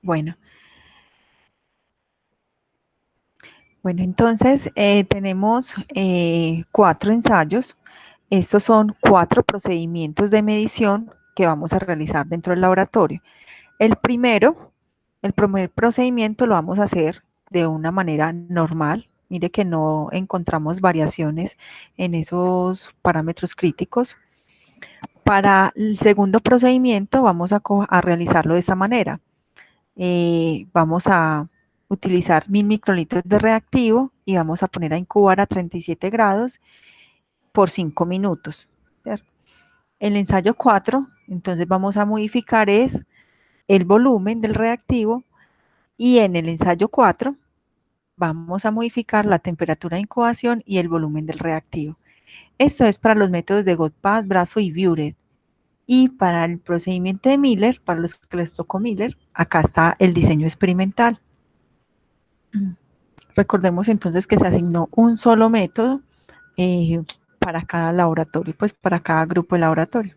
Bueno, entonces tenemos 4 ensayos. Estos son 4 procedimientos de medición que vamos a realizar dentro del laboratorio. El primer procedimiento lo vamos a hacer de una manera normal. Mire que no encontramos variaciones en esos parámetros críticos. Para el segundo procedimiento vamos a realizarlo de esta manera. Vamos a utilizar 1000 microlitros de reactivo y vamos a poner a incubar a 37 grados por 5 minutos. ¿Cierto? El ensayo 4, entonces vamos a modificar es el volumen del reactivo y en el ensayo 4 vamos a modificar la temperatura de incubación y el volumen del reactivo. Esto es para los métodos de Goldbach, Bradford y Buret. Y para el procedimiento de Miller, para los que les tocó Miller, acá está el diseño experimental. Recordemos entonces que se asignó un solo método para cada laboratorio, pues para cada grupo de laboratorio.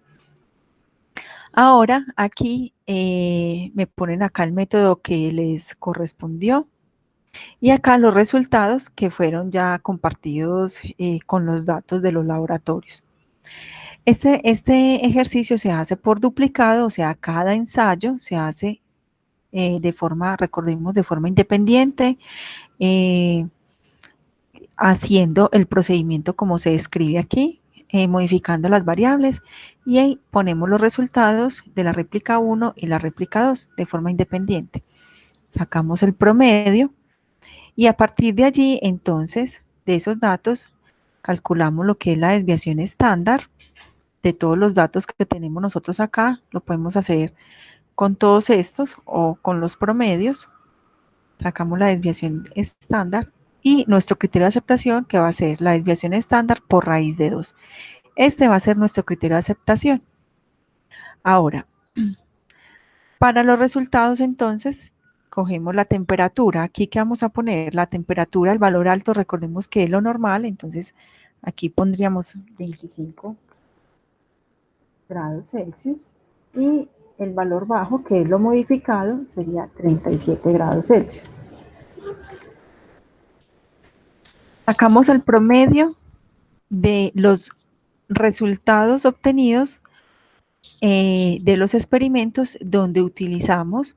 Ahora aquí me ponen acá el método que les correspondió y acá los resultados que fueron ya compartidos con los datos de los laboratorios. Este ejercicio se hace por duplicado, o sea, cada ensayo se hace de forma, recordemos, de forma independiente, haciendo el procedimiento como se describe aquí, modificando las variables y ahí ponemos los resultados de la réplica 1 y la réplica 2 de forma independiente. Sacamos el promedio y a partir de allí, entonces, de esos datos, calculamos lo que es la desviación estándar de todos los datos que tenemos nosotros acá. Lo podemos hacer con todos estos o con los promedios. Sacamos la desviación estándar y nuestro criterio de aceptación, que va a ser la desviación estándar por raíz de 2. Este va a ser nuestro criterio de aceptación. Ahora, para los resultados, entonces, cogemos la temperatura. Aquí, ¿qué vamos a poner? La temperatura, el valor alto, recordemos que es lo normal, entonces aquí pondríamos 25 grados Celsius y el valor bajo, que es lo modificado, sería 37 grados Celsius. Sacamos el promedio de los resultados obtenidos de los experimentos donde utilizamos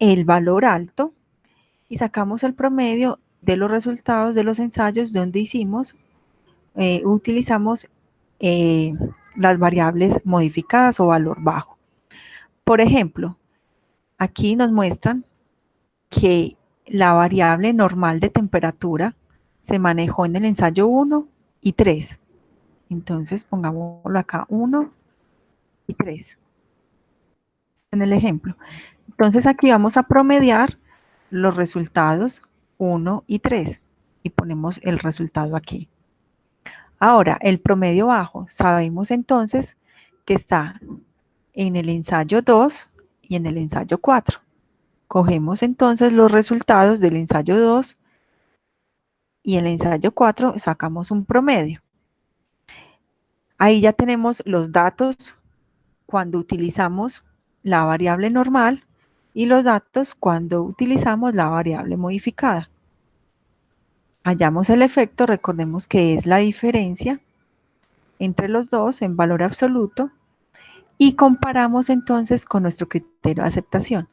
el valor alto y sacamos el promedio de los resultados de los ensayos donde utilizamos las variables modificadas o valor bajo. Por ejemplo, aquí nos muestran que la variable normal de temperatura se manejó en el ensayo 1 y 3. Entonces pongámoslo acá 1 y 3 en el ejemplo. Entonces aquí vamos a promediar los resultados 1 y 3 y ponemos el resultado aquí. Ahora, el promedio bajo, sabemos entonces que está en el ensayo 2 y en el ensayo 4. Cogemos entonces los resultados del ensayo 2 y el ensayo 4 sacamos un promedio. Ahí ya tenemos los datos cuando utilizamos la variable normal y los datos cuando utilizamos la variable modificada. Hallamos el efecto, recordemos que es la diferencia entre los dos en valor absoluto y comparamos entonces con nuestro criterio de aceptación.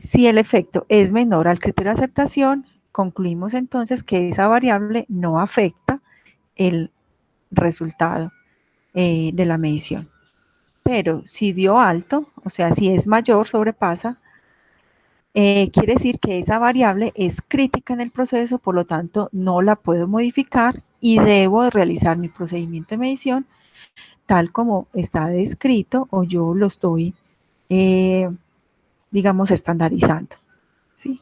Si el efecto es menor al criterio de aceptación, concluimos entonces que esa variable no afecta el resultado de la medición. Pero si dio alto, o sea, si es mayor, sobrepasa, quiere decir que esa variable es crítica en el proceso, por lo tanto no la puedo modificar y debo realizar mi procedimiento de medición tal como está descrito o yo lo estoy, digamos, estandarizando. ¿Sí?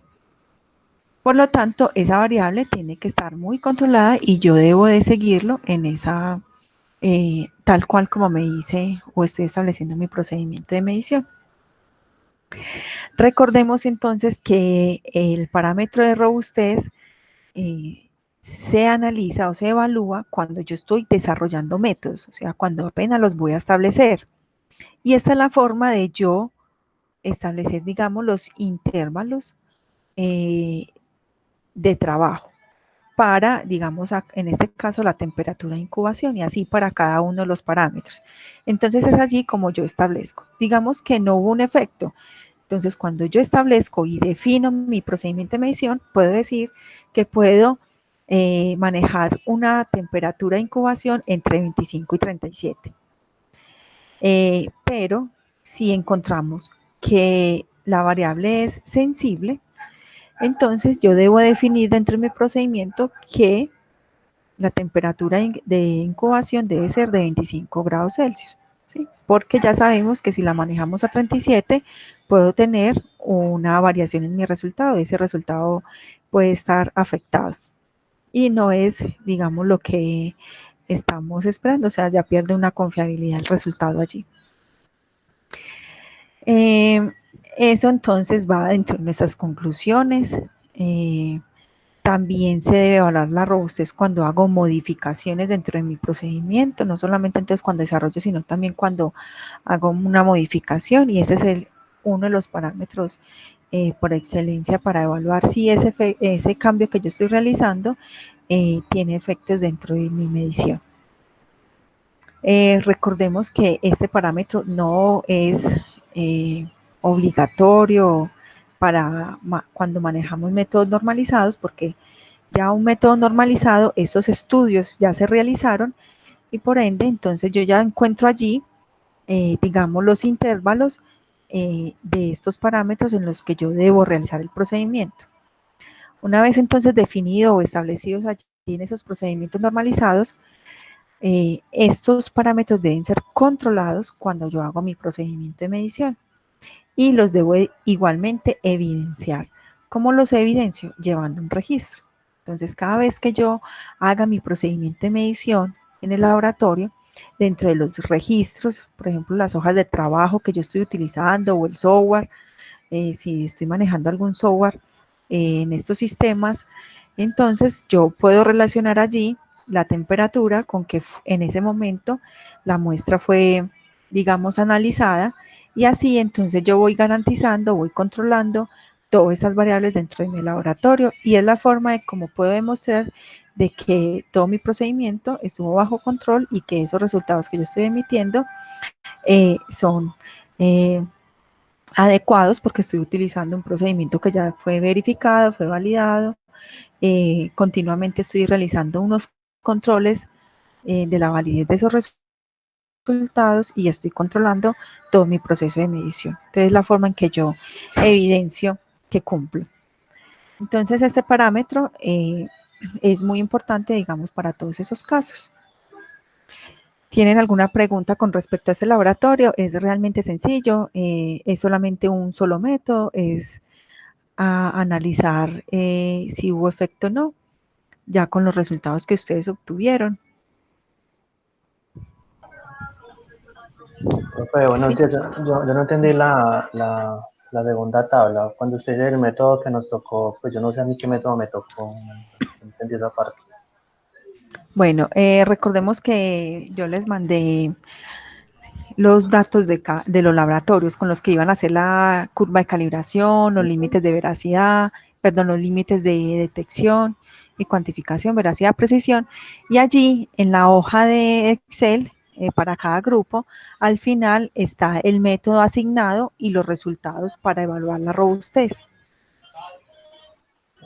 Por lo tanto, esa variable tiene que estar muy controlada y yo debo de seguirlo en esa, tal cual como me hice o estoy estableciendo mi procedimiento de medición. Recordemos entonces que el parámetro de robustez se analiza o se evalúa cuando yo estoy desarrollando métodos, o sea, cuando apenas los voy a establecer. Y esta es la forma de yo establecer, digamos, los intervalos de trabajo para, digamos, en este caso, la temperatura de incubación y así para cada uno de los parámetros. Entonces es allí como yo establezco. Digamos que no hubo un efecto. Entonces, cuando yo establezco y defino mi procedimiento de medición, puedo decir que puedo manejar una temperatura de incubación entre 25 y 37. Pero si encontramos que la variable es sensible, entonces yo debo definir dentro de mi procedimiento que la temperatura de incubación debe ser de 25 grados Celsius, ¿sí? Porque ya sabemos que si la manejamos a 37, puedo tener una variación en mi resultado. Ese resultado puede estar afectado y no es, digamos, lo que estamos esperando, o sea, ya pierde una confiabilidad el resultado allí. Eso entonces va dentro de nuestras conclusiones. También se debe evaluar la robustez cuando hago modificaciones dentro de mi procedimiento, no solamente entonces cuando desarrollo, sino también cuando hago una modificación, y ese es uno de los parámetros por excelencia para evaluar si ese cambio que yo estoy realizando tiene efectos dentro de mi medición. Recordemos que este parámetro no es obligatorio para cuando manejamos métodos normalizados, porque ya un método normalizado, esos estudios ya se realizaron y por ende, entonces yo ya encuentro allí, digamos, los intervalos de estos parámetros en los que yo debo realizar el procedimiento. Una vez entonces definido o establecidos allí en esos procedimientos normalizados, estos parámetros deben ser controlados cuando yo hago mi procedimiento de medición y los debo igualmente evidenciar. ¿Cómo los evidencio? Llevando un registro. Entonces, cada vez que yo haga mi procedimiento de medición en el laboratorio, dentro de los registros, por ejemplo, las hojas de trabajo que yo estoy utilizando o el software, si estoy manejando algún software en estos sistemas, entonces yo puedo relacionar allí la temperatura con que en ese momento la muestra fue, digamos, analizada, y así entonces yo voy garantizando, voy controlando todas esas variables dentro de mi laboratorio, y es la forma de cómo puedo demostrar de que todo mi procedimiento estuvo bajo control y que esos resultados que yo estoy emitiendo son adecuados porque estoy utilizando un procedimiento que ya fue verificado, fue validado. Continuamente estoy realizando unos controles de la validez de esos resultados y estoy controlando todo mi proceso de medición. Entonces, es la forma en que yo evidencio que cumplo. Entonces, este parámetro es muy importante, digamos, para todos esos casos. ¿Tienen alguna pregunta con respecto a este laboratorio? Es realmente sencillo, es solamente un solo método, es analizar si hubo efecto o no, ya con los resultados que ustedes obtuvieron. Profe, buenos días. Yo no entendí la segunda tabla. Cuando usted dice el método que nos tocó, pues yo no sé a mí qué método me tocó. No entendí esa parte. Bueno, recordemos que yo les mandé los datos de los laboratorios con los que iban a hacer la curva de calibración, los límites de veracidad, perdón, los límites de detección y cuantificación, veracidad, precisión, y allí en la hoja de Excel para cada grupo, al final está el método asignado y los resultados para evaluar la robustez.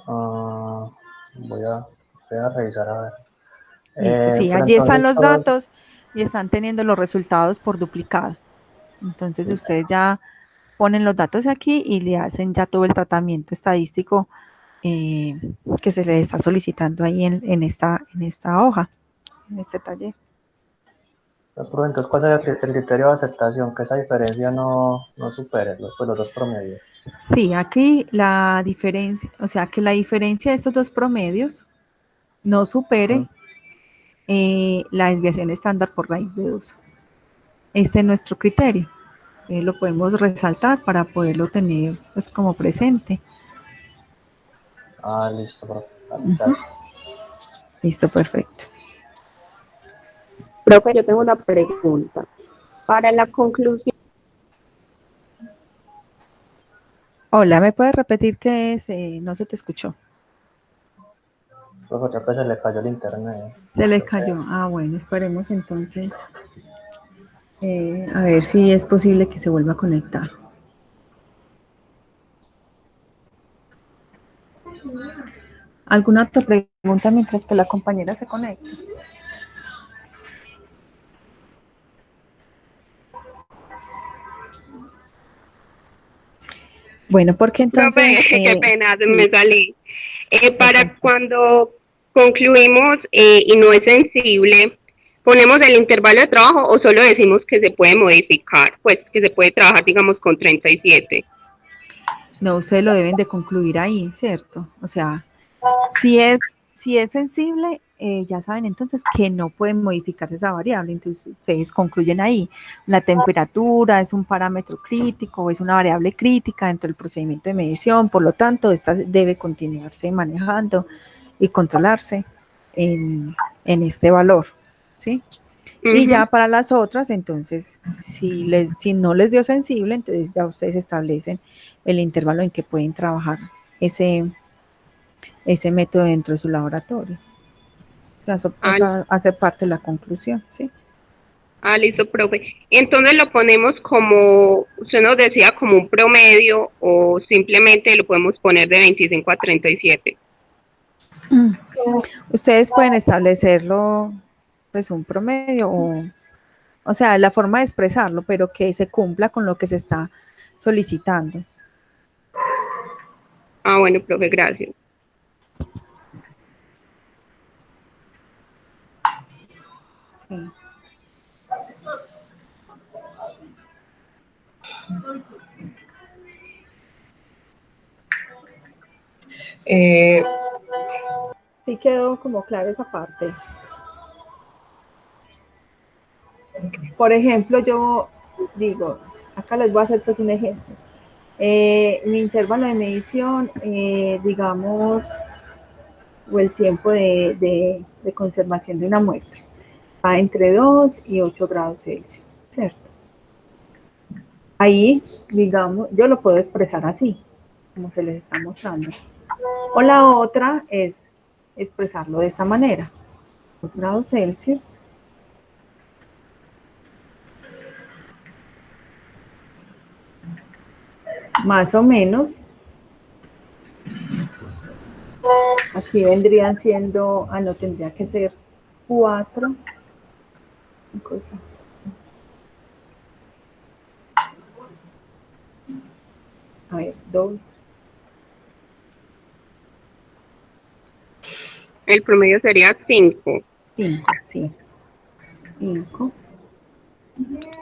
Voy a revisar a ver. Listo, sí, Pero allí están entonces los datos y están teniendo los resultados por duplicado. Entonces ustedes ya ponen los datos aquí y le hacen ya todo el tratamiento estadístico que se les está solicitando ahí en esta hoja, en este taller. entonces, ¿cuál es el criterio de aceptación? Que esa diferencia no supere los dos promedios. Sí, aquí la diferencia, o sea, que la diferencia de estos dos promedios no supere la desviación estándar por raíz de 2. Este es nuestro criterio. Lo podemos resaltar para poderlo tener pues como presente. Listo, profe. Gracias. Listo, perfecto. Profe, yo tengo una pregunta. Para la conclusión Hola, ¿me puedes repetir qué es? No se te escuchó. Pues otra vez se le cayó el internet. Se le Creo que cayó. Ah, bueno, esperemos entonces a ver si es posible que se vuelva a conectar. ¿Alguna otra pregunta mientras que la compañera se conecta? Bueno, porque Profe, entonces, qué pena, me sí, salí. Para tranquilo. cuando concluimos y no es sensible, ¿ponemos el intervalo de trabajo o solo decimos que se puede modificar? Pues que se puede trabajar, digamos, con 37. No, ustedes lo deben de concluir ahí, ¿cierto? O sea, si es sensible, ya saben entonces que no pueden modificar esa variable. Entonces ustedes concluyen ahí. La temperatura es un parámetro crítico, es una variable crítica dentro del procedimiento de medición, por lo tanto, esta debe continuarse manejando y controlarse en este valor, ¿sí? Y ya Ujú. para las otras, entonces, si no les dio sensible, entonces ya ustedes establecen el intervalo en que pueden trabajar ese, ese método dentro de su laboratorio. Ah, Eso hace parte de la conclusión, ¿sí? listo, profe. Entonces lo ponemos como, usted nos decía, como un promedio o simplemente lo podemos poner de 25 a 37. Ustedes pueden establecerlo, pues un promedio o sea, la forma de expresarlo, pero que se cumpla con lo que se está solicitando. Bueno, profe, gracias. Sí. Eh, Sí quedó como clara esa parte. Por ejemplo, yo digo, acá les voy a hacer pues un ejemplo. Mi intervalo de medición, digamos, o el tiempo de conservación de una muestra, va entre 2 y 8 grados Celsius, ¿cierto? Ahí, digamos, yo lo puedo expresar así, como se les está mostrando. O la otra es expresarlo de esta manera, 2 grados Celsius más o menos, aquí vendrían siendo, no tendría que ser 4, cosa. A ver, 2, El promedio sería 5. 5, sí, 5,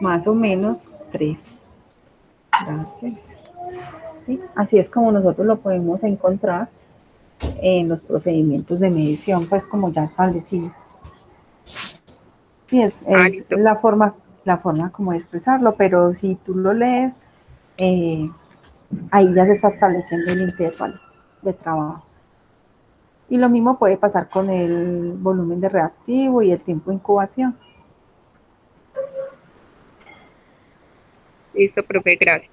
más o menos 3 grados Celsius. ¿Sí? Así es como nosotros lo podemos encontrar en los procedimientos de medición, pues como ya establecidos. Sí, es Listo. la forma como de expresarlo, pero si tú lo lees, eh, ahí ya se está estableciendo el intervalo de trabajo. Y lo mismo puede pasar con el volumen de reactivo y el tiempo de incubación. Listo, profe, gracias.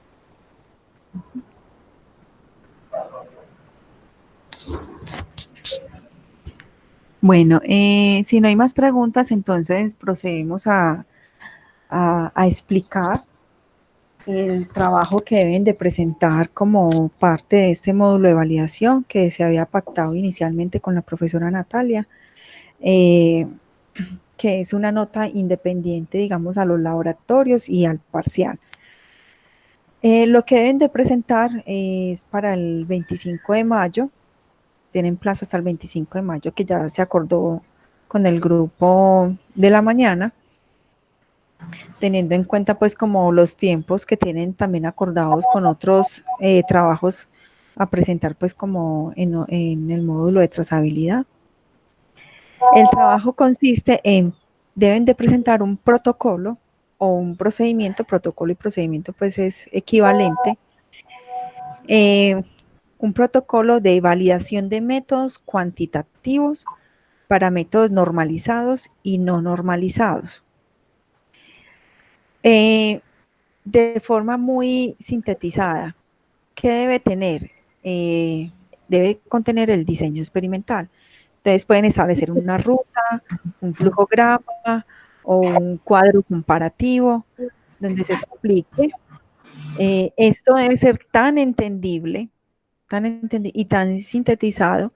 Bueno, si no hay más preguntas, entonces procedemos a explicar el trabajo que deben de presentar como parte de este módulo de validación que se había pactado inicialmente con la profesora Natalia, que es una nota independiente, digamos, a los laboratorios y al parcial. Lo que deben de presentar es para el 25 de mayo, tienen plazo hasta el 25 de mayo, que ya se acordó con el grupo de la mañana, teniendo en cuenta pues como los tiempos que tienen también acordados con otros trabajos a presentar pues como en el módulo de trazabilidad. El trabajo consiste en, deben de presentar un protocolo o un procedimiento, protocolo y procedimiento pues es equivalente, eh, un protocolo de validación de métodos cuantitativos para métodos normalizados y no normalizados. De forma muy sintetizada, ¿qué debe tener? Debe contener el diseño experimental. Entonces pueden establecer una ruta, un flujograma o un cuadro comparativo donde se explique. Esto debe ser tan entendible y tan sintetizado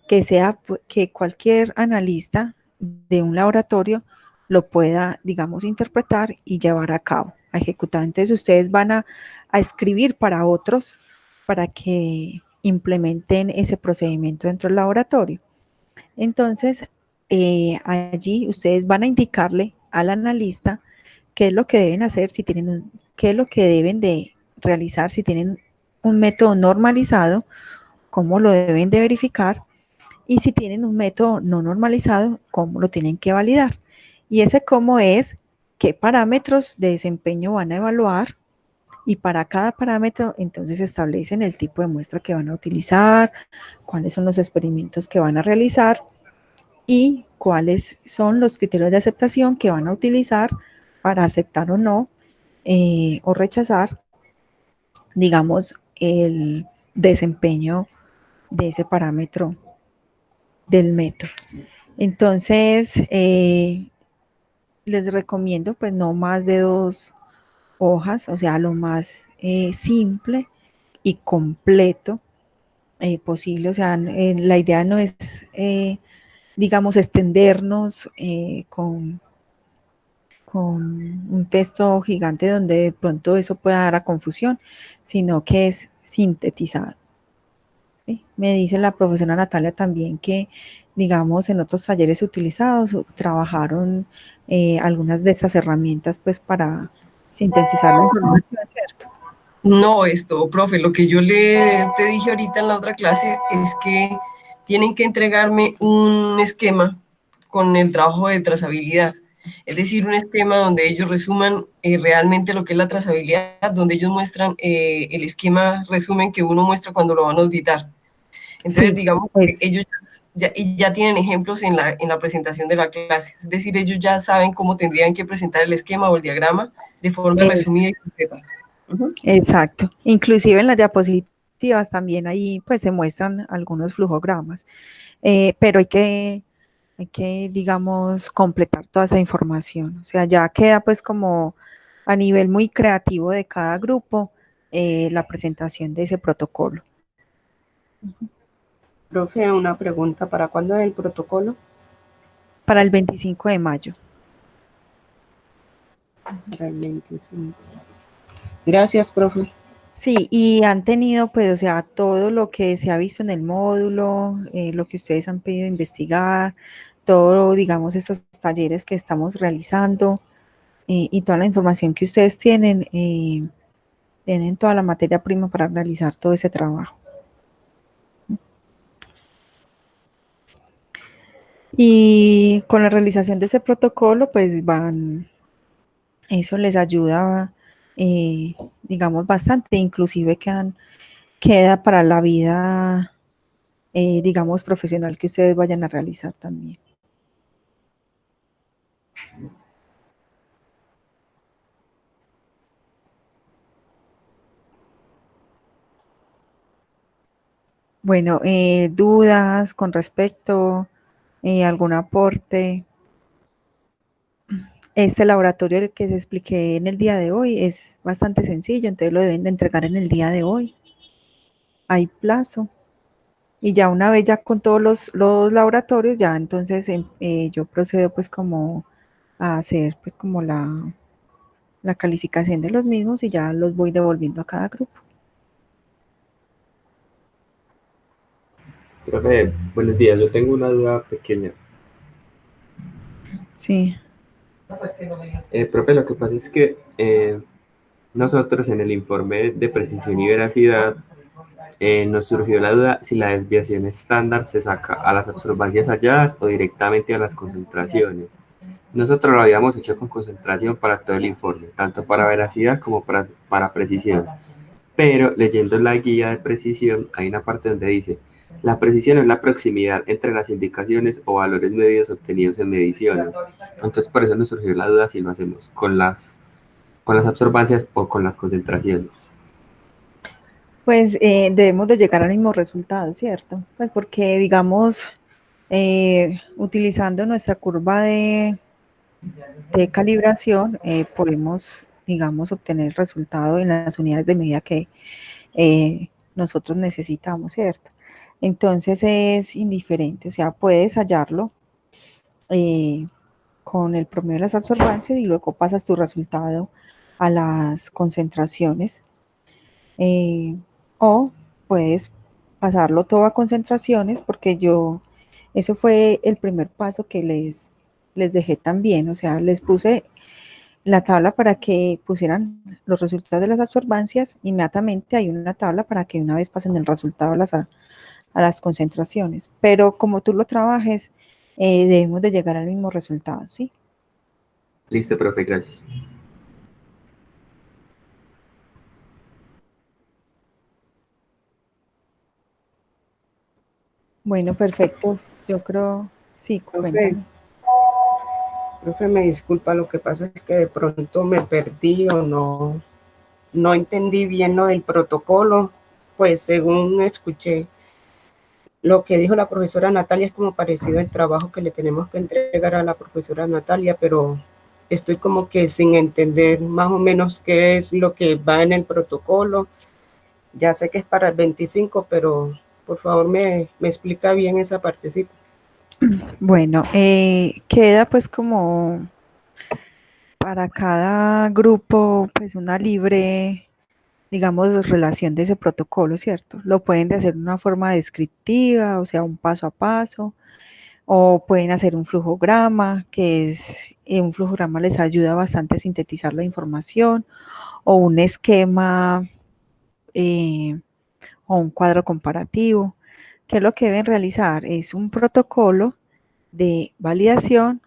que cualquier analista de un laboratorio lo pueda, digamos, interpretar y llevar a cabo, a ejecutar. Entonces ustedes van a escribir para otros para que implementen ese procedimiento dentro del laboratorio. Entonces, allí ustedes van a indicarle al analista qué es lo que deben hacer, qué es lo que deben de realizar, si tienen un método normalizado, cómo lo deben de verificar, y si tienen un método no normalizado, cómo lo tienen que validar. Y ese cómo es qué parámetros de desempeño van a evaluar, y para cada parámetro entonces establecen el tipo de muestra que van a utilizar, cuáles son los experimentos que van a realizar y cuáles son los criterios de aceptación que van a utilizar para aceptar o no o rechazar, digamos, el desempeño de ese parámetro del método. Entonces, les recomiendo pues no más de 2 hojas, o sea, lo más simple y completo posible. O sea, la idea no es, digamos, extendernos con un texto gigante donde de pronto eso pueda dar a confusión, sino que es sintetizado. ¿Sí? Me dice la profesora Natalia también que, digamos, en otros talleres utilizados trabajaron algunas de estas herramientas pues para sintetizar la información, ¿cierto? No, profe, lo que yo te dije ahorita en la otra clase es que tienen que entregarme un esquema con el trabajo de trazabilidad. Es decir, un esquema donde ellos resuman realmente lo que es la trazabilidad, donde ellos muestran el esquema resumen que uno muestra cuando lo van a auditar. Entonces, Sí, digamos pues, que ellos ya tienen ejemplos en la presentación de la clase. Es decir, ellos ya saben cómo tendrían que presentar el esquema o el diagrama de forma resumida y concreta. Exacto. Inclusive en las diapositivas también ahí pues se muestran algunos flujogramas, pero hay que, digamos, completar toda esa información. O sea, ya queda pues como a nivel muy creativo de cada grupo la presentación de ese protocolo. Profe, una pregunta, ¿para cuándo es el protocolo? Para el 25 de mayo. Para el 25. Gracias, profe. Sí, y han tenido, pues, o sea, todo lo que se ha visto en el módulo, lo que ustedes han pedido investigar, todo, digamos, esos talleres que estamos realizando y toda la información que ustedes tienen toda la materia prima para realizar todo ese trabajo. Y con la realización de ese protocolo, pues eso les ayuda, digamos, bastante, inclusive queda para la vida, digamos, profesional que ustedes vayan a realizar también. Bueno, dudas con respecto, algún aporte. Este laboratorio que les expliqué en el día de hoy es bastante sencillo, entonces lo deben de entregar en el día de hoy. Hay plazo. Y ya una vez ya con todos los laboratorios, ya entonces yo procedo pues como a hacer pues como la calificación de los mismos y ya los voy devolviendo a cada grupo. Profe, buenos días. Yo tengo una duda pequeña. Sí. Profe, lo que pasa es que nosotros en el informe de precisión y veracidad nos surgió la duda si la desviación estándar se saca a las absorbancias halladas o directamente a las concentraciones. Nosotros lo habíamos hecho con concentración para todo el informe, tanto para veracidad como para precisión. Pero leyendo la guía de precisión, hay una parte donde dice: la precisión es la proximidad entre las indicaciones o valores medios obtenidos en mediciones. Entonces, por eso nos surgió la duda si lo hacemos con las absorbancias o con las concentraciones. Pues debemos de llegar al mismo resultado, ¿cierto? Pues porque, digamos, utilizando nuestra curva de calibración, podemos, digamos, obtener el resultado en las unidades de medida que nosotros necesitamos, ¿cierto? Entonces es indiferente, o sea, puedes hallarlo con el promedio de las absorbancias y luego pasas tu resultado a las concentraciones, o puedes pasarlo todo a concentraciones, porque eso fue el primer paso que les dejé también, o sea, les puse la tabla para que pusieran los resultados de las absorbancias. Inmediatamente hay una tabla para que una vez pasen el resultado a las concentraciones, pero como tú lo trabajes, debemos de llegar al mismo resultado, ¿sí? Listo, profe, gracias. Bueno, perfecto. Yo creo, sí, Profe, cuéntame. profe, me disculpa, lo que pasa es que de pronto me perdí o no entendí bien lo del protocolo. Pues según escuché, lo que dijo la profesora Natalia es como parecido al trabajo que le tenemos que entregar a la profesora Natalia, pero estoy como que sin entender más o menos qué es lo que va en el protocolo. Ya sé que es para el 25, pero por favor me explica bien esa partecita. Bueno, queda pues como para cada grupo, pues una libre, digamos, relación de ese protocolo, ¿cierto? Lo pueden de hacer de una forma descriptiva, o sea, un paso a paso, o pueden hacer un flujograma, que es, un flujograma les ayuda bastante a sintetizar la información, o un esquema, eh, o un cuadro comparativo. ¿Qué es lo que deben realizar? Es un protocolo de validación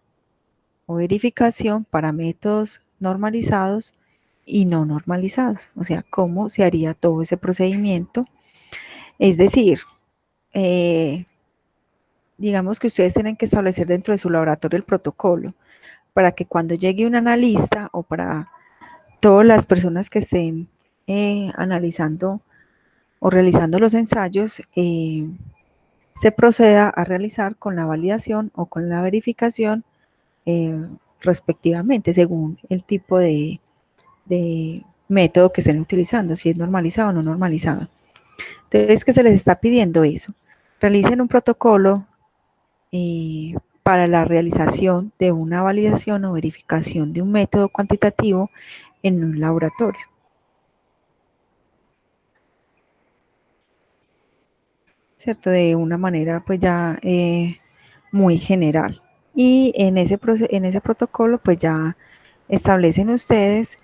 o verificación para métodos normalizados y no normalizados, o sea, cómo se haría todo ese procedimiento. Es decir, digamos que ustedes tienen que establecer dentro de su laboratorio el protocolo para que cuando llegue un analista o para todas las personas que estén analizando o realizando los ensayos, se proceda a realizar con la validación o con la verificación eh, respectivamente, según el tipo de método que estén utilizando, si es normalizado o no normalizado. Entonces, ¿qué se les está pidiendo eso? Realicen un protocolo para la realización de una validación o verificación de un método cuantitativo en un laboratorio. ¿Cierto? De una manera pues ya muy general. Y en ese protocolo pues ya establecen ustedes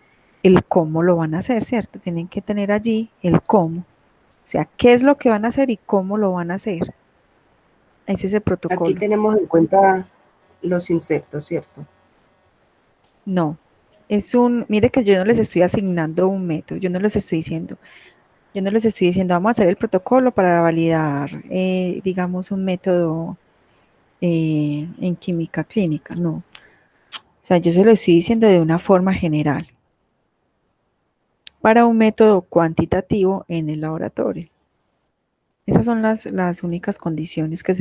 el cómo lo van a hacer, ¿cierto? Tienen que tener allí el cómo. O sea, qué es lo que van a hacer y cómo lo van a hacer. Ese es el Aquí protocolo. tenemos en cuenta los insectos, ¿cierto? No, mire que yo no les estoy asignando un método, yo no les estoy diciendo, vamos a hacer el protocolo para validar, digamos, un método en química clínica, no. O sea, yo se lo estoy diciendo de una forma general, para un método cuantitativo en el laboratorio. Esas son las únicas condiciones que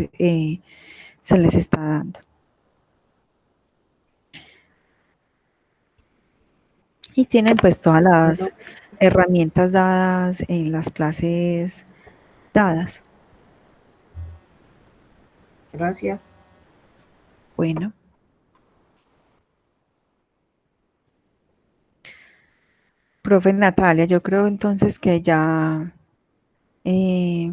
se les está dando. Y tienen pues todas Bueno, las herramientas dadas en las clases dadas. gracias. Bueno, profe Natalia, yo creo entonces que ya eh,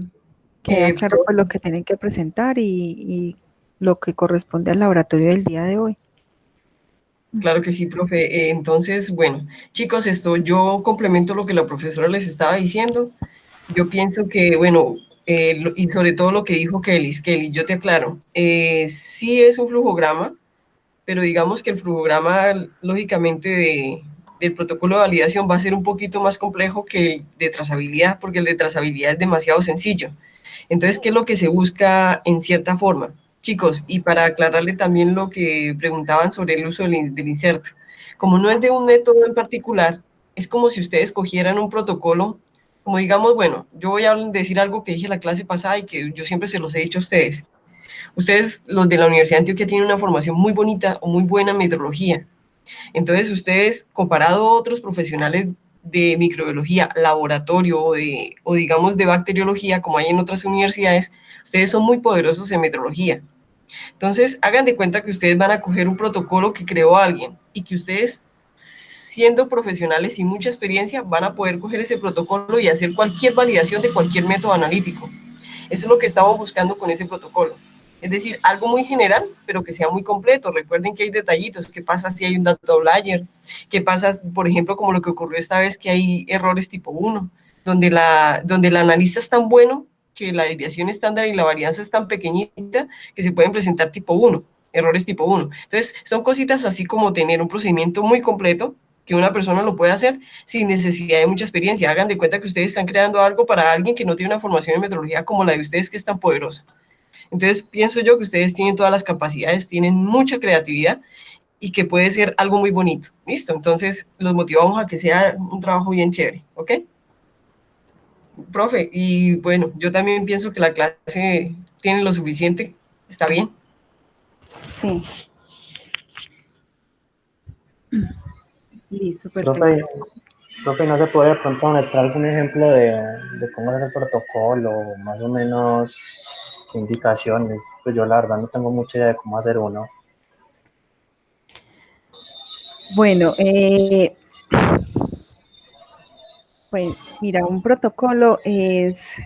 queda claro pues lo que tienen que presentar y lo que corresponde al laboratorio del día de hoy. Claro que sí, profe. Entonces, bueno, chicos, esto yo complemento lo que la profesora les estaba diciendo. Yo pienso que, bueno, y sobre todo lo que dijo Kelly, yo te aclaro, sí es un flujograma, pero digamos que el flujograma, lógicamente, del protocolo de validación va a ser un poquito más complejo que el de trazabilidad, porque el de trazabilidad es demasiado sencillo. Entonces, ¿qué es lo que se busca en cierta forma? Chicos, y para aclararle también lo que preguntaban sobre el uso del inserto, como no es de un método en particular, es como si ustedes cogieran un protocolo como digamos, bueno, yo voy a decir algo que dije en la clase pasada y que yo siempre se los he dicho a ustedes. Ustedes, los de la Universidad de Antioquia, tienen una formación muy bonita o muy buena en metrología. Entonces, ustedes, comparado a otros profesionales de microbiología, laboratorio o digamos de bacteriología, como hay en otras universidades, ustedes son muy poderosos en metrología. Entonces, hagan de cuenta que ustedes van a coger un protocolo que creó alguien y que ustedes, siendo profesionales y mucha experiencia, van a poder coger ese protocolo y hacer cualquier validación de cualquier método analítico. Eso es lo que estamos buscando con ese protocolo. Es decir, algo muy general, pero que sea muy completo. Recuerden que hay detallitos. ¿Qué pasa si hay un data outlier? ¿Qué pasa, por ejemplo, como lo que ocurrió esta vez, que hay errores tipo 1, donde el analista es tan bueno que la desviación estándar y la varianza es tan pequeñita que se pueden presentar tipo 1, errores tipo 1. Entonces, son cositas así como tener un procedimiento muy completo, que una persona lo puede hacer sin necesidad de mucha experiencia. Hagan de cuenta que ustedes están creando algo para alguien que no tiene una formación en metrología como la de ustedes, que es tan poderosa. Entonces, pienso yo que ustedes tienen todas las capacidades, tienen mucha creatividad y que puede ser algo muy bonito. ¿Listo? Entonces, los motivamos a que sea un trabajo bien chévere, ¿ok? Profe, y bueno, yo también pienso que la clase tiene lo suficiente, ¿está bien? Sí. Listo, Profe, perfecto. profe, ¿no se puede de pronto mostrar algún ejemplo de cómo es el protocolo, más o menos qué indicaciones? Pues yo la verdad no tengo mucha idea de cómo hacer uno. Bueno, pues mira, un protocolo es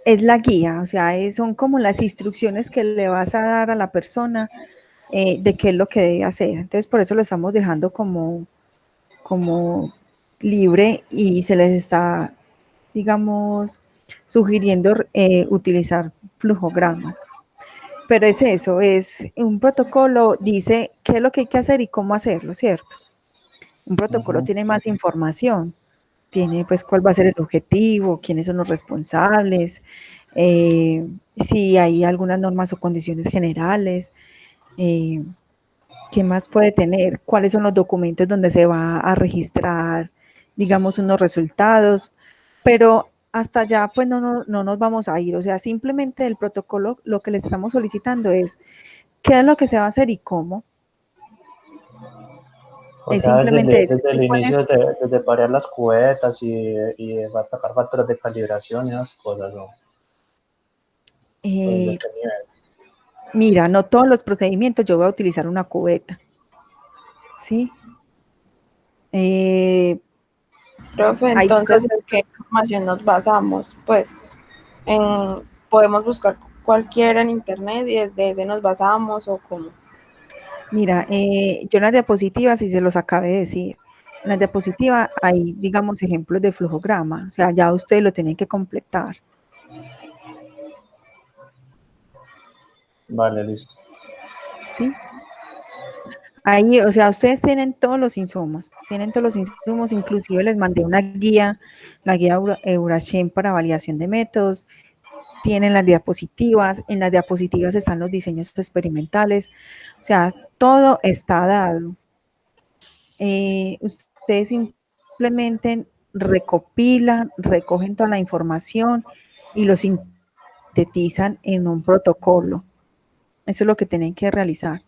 la guía, o sea, son como las instrucciones que le vas a dar a la persona de qué es lo que debe hacer. Entonces, por eso lo estamos dejando como libre y se les está, digamos, sugiriendo utilizar flujogramas. Pero es eso, es un protocolo, dice qué es lo que hay que hacer y cómo hacerlo, ¿cierto? Un protocolo tiene más información, tiene pues cuál va a ser el objetivo, quiénes son los responsables, si hay algunas normas o condiciones generales, eh, qué más puede tener, cuáles son los documentos donde se va a registrar, digamos, unos resultados, pero hasta allá pues no nos vamos a ir, o sea, simplemente el protocolo lo que le estamos solicitando es qué es lo que se va a hacer y cómo. O Es sea, simplemente eso. desde el inicio, desde parear las cubetas y va a sacar factores de calibración y esas cosas, ¿no? Pues, ¿de Eh, qué nivel? mira, no todos los procedimientos yo voy a utilizar una cubeta, ¿sí? Profe, Hay entonces, cosas, ¿en qué información nos basamos? Pues, podemos buscar cualquiera en internet y desde ese nos basamos o cómo. mira, yo en las diapositivas, y se los acabé de decir, en las diapositivas hay, digamos, ejemplos de flujograma, o sea, ya ustedes lo tienen que completar, Vale, listo. ¿sí? Ahí, o sea, ustedes tienen todos los insumos, inclusive les mandé una guía, la guía Eurachem para validación de métodos, tienen las diapositivas, en las diapositivas están los diseños experimentales, o sea, todo está dado. Ustedes simplemente recopilan, recogen toda la información y lo sintetizan en un protocolo. Eso es lo que tienen que realizar.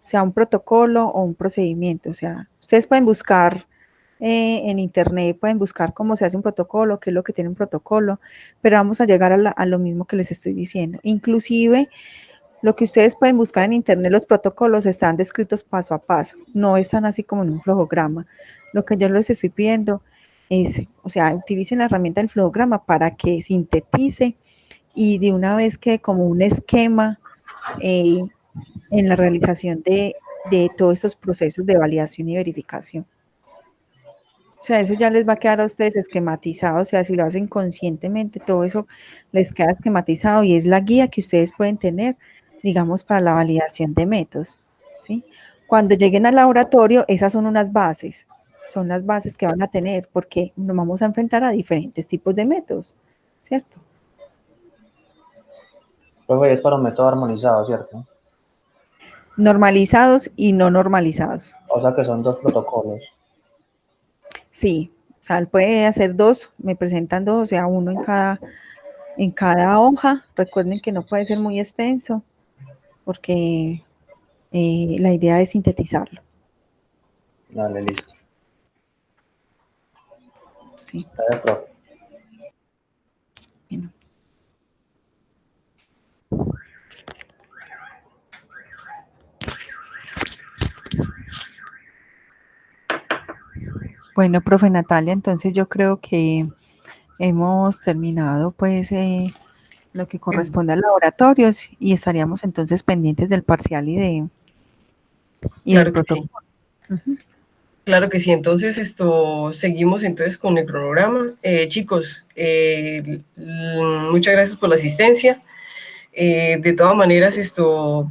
O sea, un protocolo o un procedimiento. O sea, ustedes pueden buscar en internet, pueden buscar cómo se hace un protocolo, qué es lo que tiene un protocolo, pero vamos a llegar a lo mismo que les estoy diciendo. Inclusive, lo que ustedes pueden buscar en internet, los protocolos están descritos paso a paso, no están así como en un flujograma. Lo que yo les estoy pidiendo es, o sea, utilicen la herramienta del flujograma para que sintetice y de una vez que como un esquema en la realización de todos estos procesos de validación y verificación. O sea, eso ya les va a quedar a ustedes esquematizado, o sea, si lo hacen conscientemente, todo eso les queda esquematizado y es la guía que ustedes pueden tener, digamos, para la validación de métodos, ¿sí? Cuando lleguen al laboratorio, esas son las bases que van a tener, porque nos vamos a enfrentar a diferentes tipos de métodos, ¿cierto? Luego es para un método armonizado, ¿cierto? Normalizados y no normalizados. O sea que son dos protocolos. Sí, O sea, él puede hacer 2, me presentan 2, o sea, uno en cada hoja. Recuerden que no puede ser muy extenso porque la idea es sintetizarlo. Dale, listo. Sí. Gracias, profe. Bueno. Bueno, profe Natalia, entonces yo creo que hemos terminado pues lo que corresponde a laboratorios y estaríamos entonces pendientes del parcial y del Claro que sí. protocolo. Ujú. Claro que sí, entonces seguimos entonces con el cronograma. Chicos, muchas gracias por la asistencia. De todas maneras,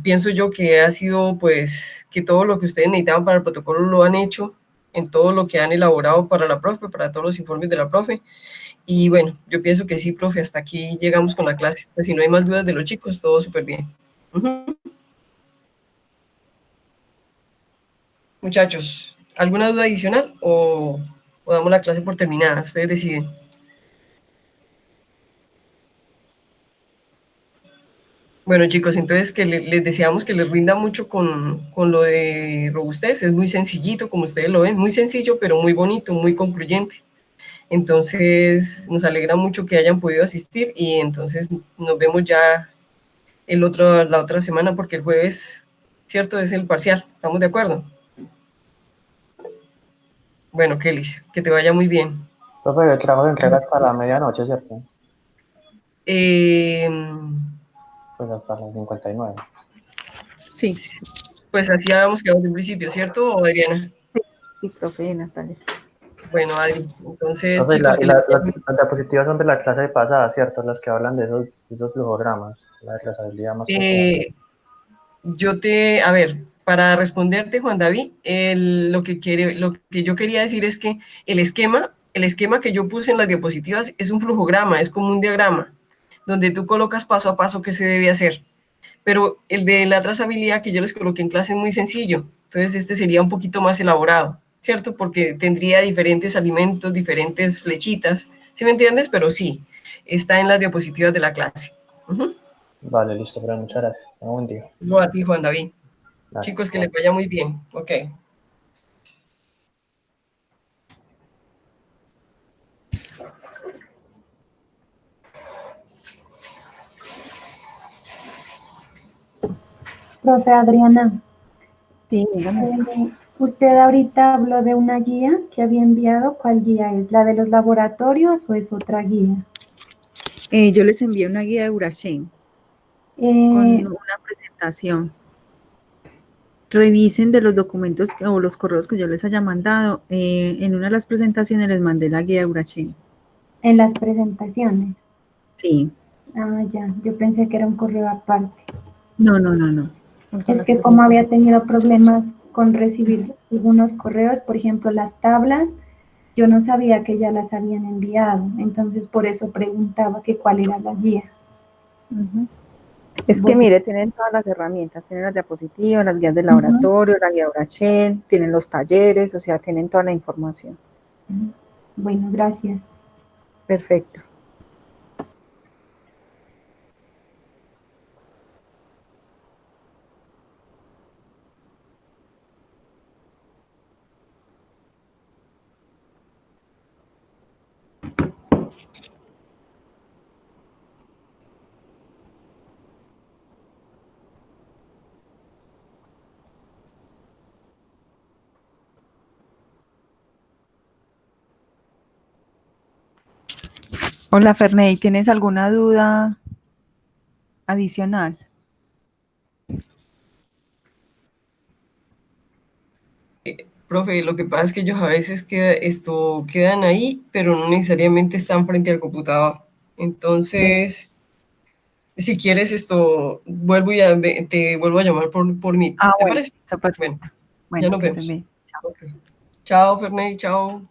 pienso yo que ha sido pues que todo lo que ustedes necesitaban para el protocolo lo han hecho en todo lo que han elaborado para la profe, para todos los informes de la profe. Y bueno, yo pienso que sí, profe, hasta aquí llegamos con la clase. Pues si no hay más dudas de los chicos, todo súper bien. Muchachos, ¿alguna duda adicional o damos la clase por terminada? Ustedes deciden. Bueno, chicos, entonces que les deseamos que les rinda mucho con lo de robustez. Es muy sencillito, como ustedes lo ven, muy sencillo, pero muy bonito, muy concluyente. Entonces, nos alegra mucho que hayan podido asistir y entonces nos vemos ya la otra semana porque el jueves, ¿cierto? Es el parcial. ¿Estamos de acuerdo? Bueno, Kelly, que te vaya muy bien. Profe, el trabajo se entrega hasta la medianoche, ¿cierto? Pues hasta las 59. Sí, Pues así habíamos quedado desde el principio, ¿cierto, Adriana? sí, profe Natalia. Bueno, Adri, entonces, Profe, chicos, que las diapositivas son de la clase pasada, ¿cierto? Las que hablan de esos flujogramas, la de trazabilidad más que a ver, para responderte, Juan David, lo que yo quería decir es que el esquema que yo puse en las diapositivas es un flujograma, es como un diagrama, donde tú colocas paso a paso qué se debe hacer. Pero el de la trazabilidad que yo les coloqué en clase es muy sencillo, entonces este sería un poquito más elaborado, ¿cierto? Porque tendría diferentes alimentos, diferentes flechitas, ¿sí me entiendes? Pero sí, está en las diapositivas de la clase. Vale, listo, pero muchas gracias. Tengo un buen día. No a ti, Juan David. Dale. Chicos, que les vaya muy bien. Ok. Profe Adriana, Sí, dígame. usted ahorita habló de una guía que había enviado. ¿Cuál guía es? ¿La de los laboratorios o es otra guía? Yo les envié una guía de Urachen con una presentación. Revisen de los documentos o los correos que yo les haya mandado. En una de las presentaciones les mandé la guía de Urachen. En las presentaciones. Sí. Ah, ya, yo pensé que era un correo aparte. No. Es que como había tenido problemas con recibir algunos correos, por ejemplo, las tablas, yo no sabía que ya las habían enviado, entonces por eso preguntaba que cuál era la guía. Es que mire, tienen todas las herramientas, tienen las diapositivas, las guías de laboratorio, la guía de Urachen, tienen los talleres, o sea, tienen toda la información. Bueno, gracias. Perfecto. Hola, Ferney, ¿tienes alguna duda adicional? Profe, lo que pasa es que ellos a veces quedan ahí, pero no necesariamente están frente al computador. Entonces, si quieres te vuelvo a llamar por Meet. ¿Te Bueno, parece? está perfecto. Bueno, ya Bueno, nos que se vemos. me... Chao. Okay. Chao, Ferney, chao.